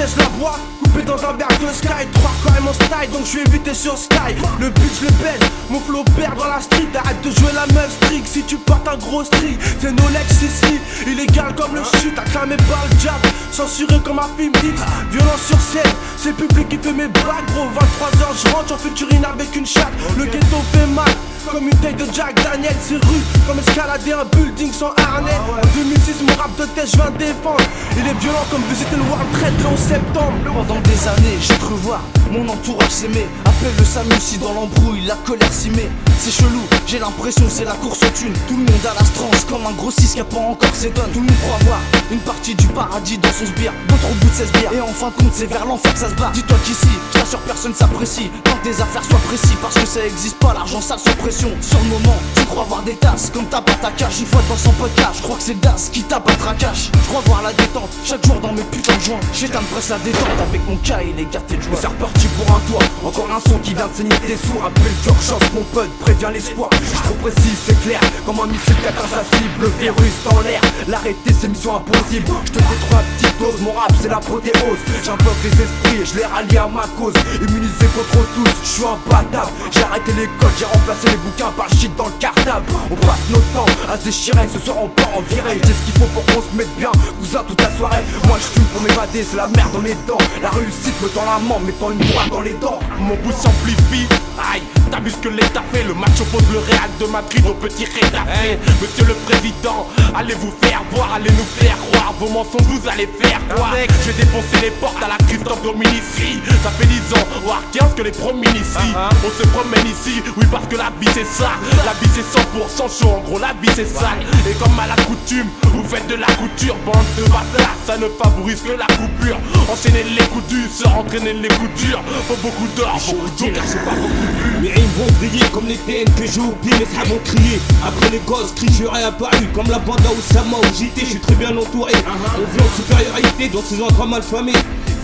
tête, je la bois, coupé dans un verre de Sky. 3 quand même mon style, donc je suis évité sur Sky. Le but je le baise, mon flow perd dans la street. Arrête de jouer la meuf strict, si tu portes un gros streak. C'est Nolex ici, illégal comme le chute. Acclamé par le diable, censuré comme un film X. Violence sur scène, c'est le public qui fait mes bagues gros. 23h je rentre, j'en fais urine avec une chatte. Le ghetto fait mal, comme une taille de Jack Daniel. C'est rude, comme escalader un building sans harnais. En 2006 mon rap de tête je viens défendre. Il est violent comme visiter le World Trade le 11 septembre. Pendant des années j'ai cru voir mon entourage s'aimer. Appelle le Samu si dans l'embrouille la colère s'y met. C'est chelou, j'ai l'impression c'est la course aux thunes. Tout le monde a la strance comme un grossiste qui a pas encore ses donnes. Tout le monde croit voir une partie du paradis dans son sbire, d'autres au bout de 16 bières. Et en fin de compte c'est vers l'enfer que ça se bat. Dis-toi qu'ici, je t'assure personne s'apprécie. Tant que tes affaires soient précis, parce que ça existe pas l'argent sale sans pression. Sur le moment, tu crois voir des tasses comme t'as pas ta cash. Une fois dans son podcast, je crois que c'est Das qui tape un tracache. Je crois voir la détente, chaque jour dans mes putains de joints. J'éteins presse la détente avec mon cas et les gâtés de joie. C'est reparti pour un toit, encore un son qui vient de saigner tes sourds. Appelle d'urgence mon pote, préviens l'espoir. Je suis trop précis, c'est clair, comme un missile qui atteint sa cible. Le virus dans l'air, l'arrêter c'est mission impossible. Je te détruis à petite dose, mon rap c'est la protéose. J'invoque les esprits et je les rallie à ma cause. Immunisé contre tous, je suis imbattable. J'ai arrêté l'école, j'ai remplacé les bouquins par le shit dans le cartable. On passe notre temps à se déchirer, ce soir on part en virée. J'ai ce qu'il faut pour qu'on se mette bien, cousin toute la soirée. Moi je fume pour m'évader, c'est la merde dans mes dents. La réussite me tend la main, mettant une droite dans les dents. Mon bout s'amplifie, aïe, t'as vu ce que l'État fait. Le match oppose le Real de Madrid au petit Rédafé. Monsieur le Président, allez vous faire voir, allez nous faire croire. Vos mensonges vous allez faire quoi? Je vais défoncer les portes à la Christophe Dominici. Ça fait 10 ans, voire 15 que les promènent ici. On se promène ici, oui parce que la vie c'est ça. La vie c'est 100% chaud, en gros la vie c'est sale. Et comme à l'accoutume, vous faites de la couture. Bande de bâtards, ça ne favorise que la coupure. Enchaîner les coups durs, se entraîner les coups durs. Faut beaucoup d'or, beaucoup d'eau, car c'est pas beaucoup plus. Mes rimes vont briller comme les TN que j'ai oublié. Les frères vont crier, après les gosses crient, je réapparu. Comme la bande à Oussama ou JT, je suis très bien entouré. On vit en supériorité dans ces endroits mal famés.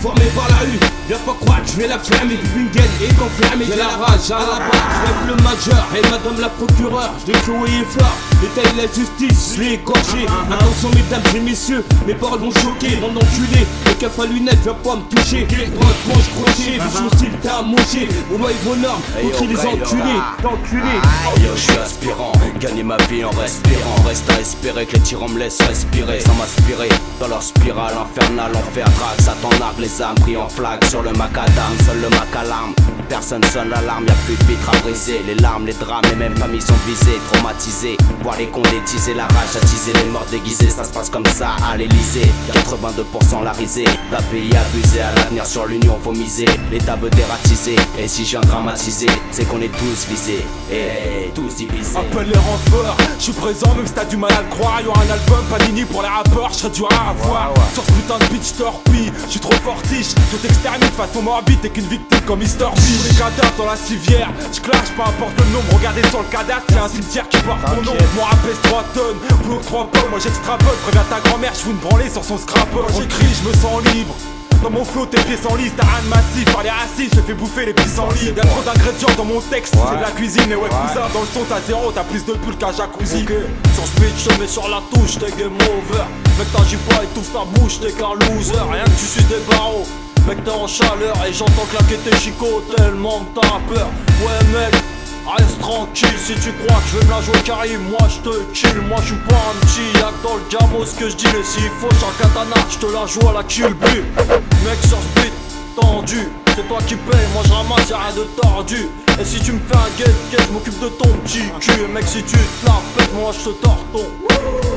Formé par la rue, viens pas croire que je vais la fermer. Bingen est enflammé, j'ai la rage, j'ai la barre. Je lève le majeur et madame la procureure. Je l'ai crié fort, détaille la justice, je l'ai égorgé. Attention mesdames et messieurs, mes paroles vont choquer. Mon enculé, le caf à lunettes, viens pas me toucher. Droite, manche, crochet, du sourcil, t'as à manger. Au loi et vos normes, contre les enculés. T'enculés. Yo, je suis aspirant, gagner ma vie en respirant. Reste à espérer que les tyrans me laissent respirer sans m'aspirer. Dans leur spirale infernale, enfer, drague, Satan nargue les âmes pris en flag sur le macadam. Seul le macalarme, personne sonne l'alarme, y'a plus de vitres à briser. Les larmes, les drames, les mêmes familles sont visées, traumatisées. Voir les cons détiser, la rage attiser, les morts déguisés. Ça se passe comme ça à l'Elysée. 82% la risée, la pays abusé. À l'avenir sur l'union faut miser. L'État veut dératiser, et si je viens dramatiser, c'est qu'on est tous visés, et tous divisés. Appelle les renforts, je suis présent même si t'as du mal à le croire. Y'aura un album Panini pour les rappeurs, je serai dur à avoir. Sur ce putain de beat je torpille, je suis trop fortiche. Je t'extermine de façon morbide, t'es qu'une victime comme Mr. B. Les cadavres dans la civière, je clash, peu importe le nombre. Regardez sur le cadastre, c'est un cimetière qui porte mon nom. Mon rap pèse 3 tonnes, bloc 3 pommes, moi j'extrapole. Préviens ta grand-mère, je fous une branlée sur son scrapple. Quand j'écris, je me sens libre. Dans mon flow, tes pieds sans lisse, t'as rien de massif. Par les racistes, je fais bouffer les pissenlits. Y'a trop d'ingrédients dans mon texte, c'est de la cuisine. Et ouais, cousin, dans le son, t'as zéro, t'as plus de bulles qu'un jacuzzi. Sur speed, je te mets sur la touche, t'es game over. Mec, t'agis pas, étouffe ta bouche, t'es qu'un loser. Rien que tu suces des barreaux, mec, t'es en chaleur. Et j'entends claquer tes chicots tellement que t'as peur. Ouais, mec, reste tranquille si tu crois que je vais me la jouer carré. Moi je te chill, moi je suis pas un petit. Y'a que dans le diamo ce que je dis. Et s'il faut, j'ai un katana, je te la joue à la kill bill. Mec sur ce beat tendu, c'est toi qui paye, moi je ramasse, y'a rien de tordu. Et si tu me fais un get, je m'occupe de ton petit cul. Et mec si tu te la pètes, moi je te tords ton.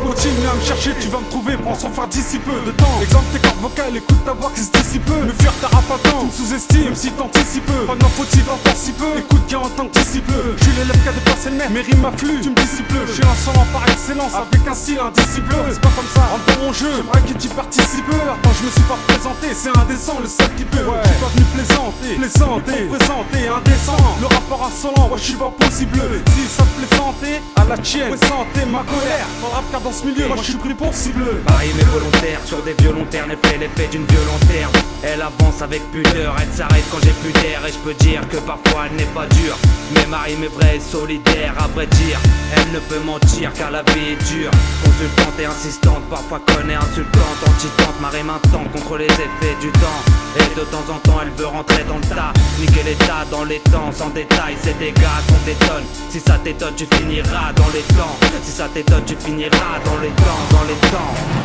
Continue à me chercher, tu vas me trouver, prends sans faire d'ici peu de temps. Exemple tes cordes vocales, écoute ta voix qui se dissipe peu. Me fuir ta rap à temps, tu me sous-estimes si t'anticipes peu. Pas faut-il encore si peu, écoute bien en tant qu'anticipe peu. Je suis l'élève qui a dépassé le maître, mes rimes affluent, tu me dissipes. Je suis l'insolent par excellence, avec un style indisciple. C'est pas comme ça, rentre dans mon jeu, j'aimerais que tu participes. Attends, je me suis pas présenté, c'est indécent, le seul qui peut. Je suis pas venu plaisanter, présenter, indécent. Le rapport insolent, ouais je suis pas possible. Si ça te plaît santé, à la tienne, santé, ma colère. Dans le rap car dans ce milieu, moi je suis pris pour cible. Pareil mais volontaire, sur des violontaires, ne fait l'effet d'une violontaire. Elle avance avec pudeur, elle s'arrête quand j'ai plus d'air. Et je peux dire que parfois elle n'est pas dure. dure. Mais Marie est vraie et solidaire, à vrai dire. Elle ne peut mentir car la vie est dure. Consultante et insistante, parfois conne et insultante. Anti-tante, marée maintenant contre les effets du temps. Et de temps en temps elle veut rentrer dans le tas. Niquer l'état dans les temps, sans détail, ces dégâts qu'on t'étonne. Si ça t'étonne tu finiras dans les temps. Si ça t'étonne tu finiras dans les temps, dans les temps.